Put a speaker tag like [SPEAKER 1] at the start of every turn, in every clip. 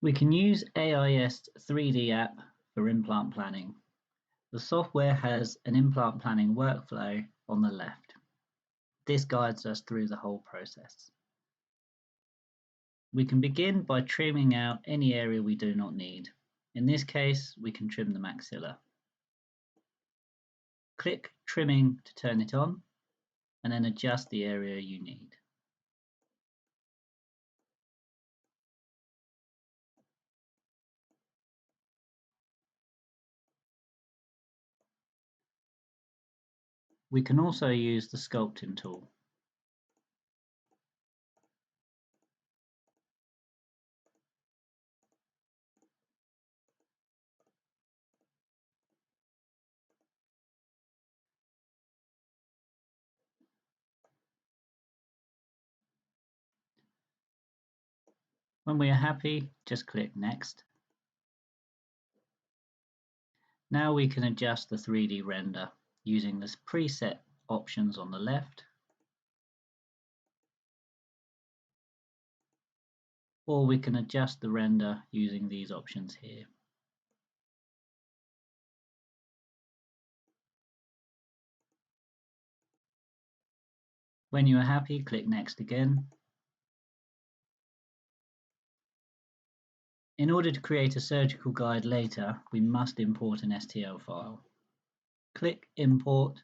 [SPEAKER 1] We can use AIS 3D app for implant planning. The software has an implant planning workflow on the left. This guides us through the whole process. We can begin by trimming out any area we do not need. In this case, we can trim the maxilla. Click Trimming to turn it on, and then adjust the area you need. We can also use the sculpting tool. When we are happy, just click Next. Now we can adjust the 3D render using the preset options on the left, or we can adjust the render using these options here. When you are happy, click Next again. In order to create a surgical guide later, we must import an STL file. Click Import,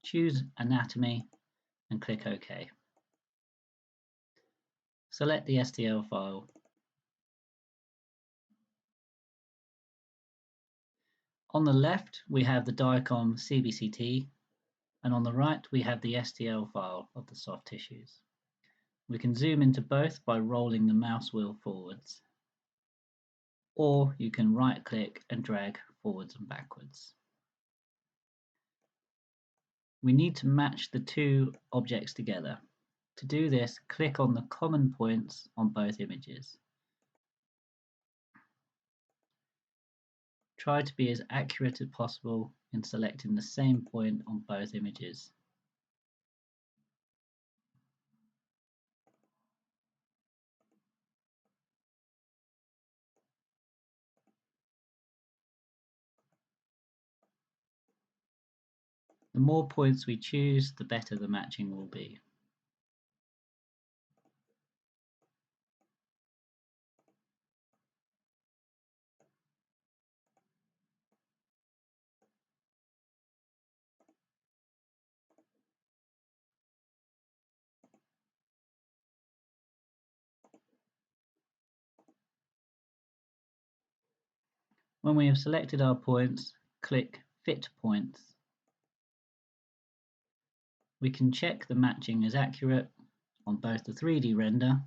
[SPEAKER 1] choose Anatomy, and click OK. Select the STL file. On the left, we have the DICOM CBCT, and on the right, we have the STL file of the soft tissues. We can zoom into both by rolling the mouse wheel forwards, or you can right-click and drag forwards and backwards. We need to match the two objects together. To do this, click on the common points on both images. Try to be as accurate as possible in selecting the same point on both images. The more points we choose, the better the matching will be. When we have selected our points, click Fit Points. We can check the matching is accurate on both the 3D render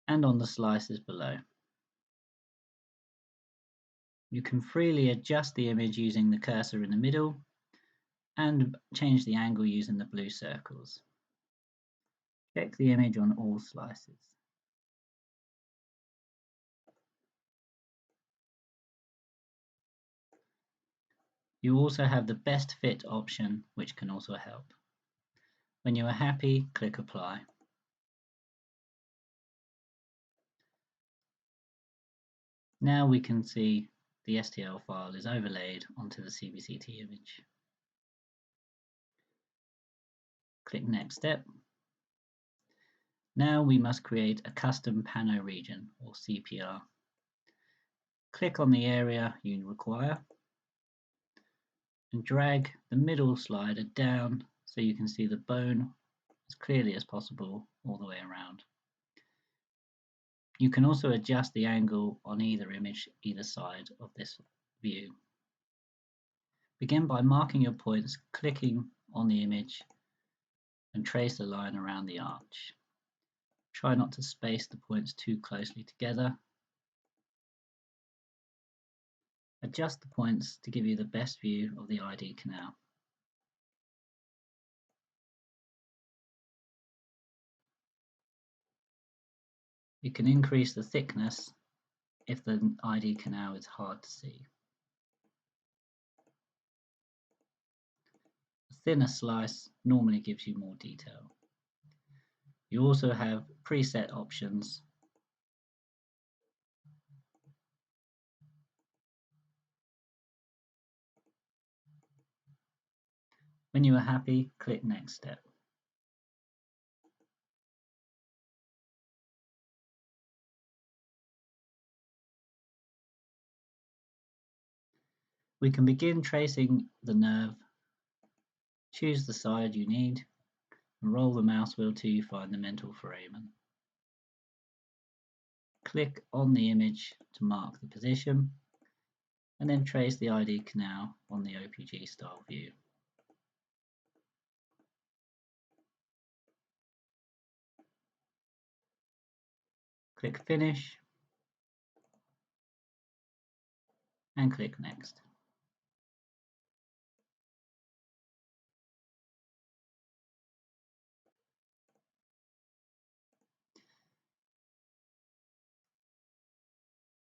[SPEAKER 1] and on the slices below. You can freely adjust the image using the cursor in the middle and change the angle using the blue circles. Check the image on all slices. You also have the best fit option, which can also help. When you are happy, click Apply. Now we can see the STL file is overlaid onto the CBCT image. Click Next Step. Now we must create a custom pano region, or CPR. Click on the area you require and drag the middle slider down so you can see the bone as clearly as possible all the way around. You can also adjust the angle on either image, either side of this view. Begin by marking your points, clicking on the image, and trace a line around the arch. Try not to space the points too closely together. Adjust the points to give you the best view of the ID canal. You can increase the thickness if the ID canal is hard to see. A thinner slice normally gives you more detail. You also have preset options. When you are happy, click Next Step. We can begin tracing the nerve. Choose the side you need and roll the mouse wheel till you find the mental foramen. Click on the image to mark the position and then trace the ID canal on the OPG style view. Click Finish and click Next.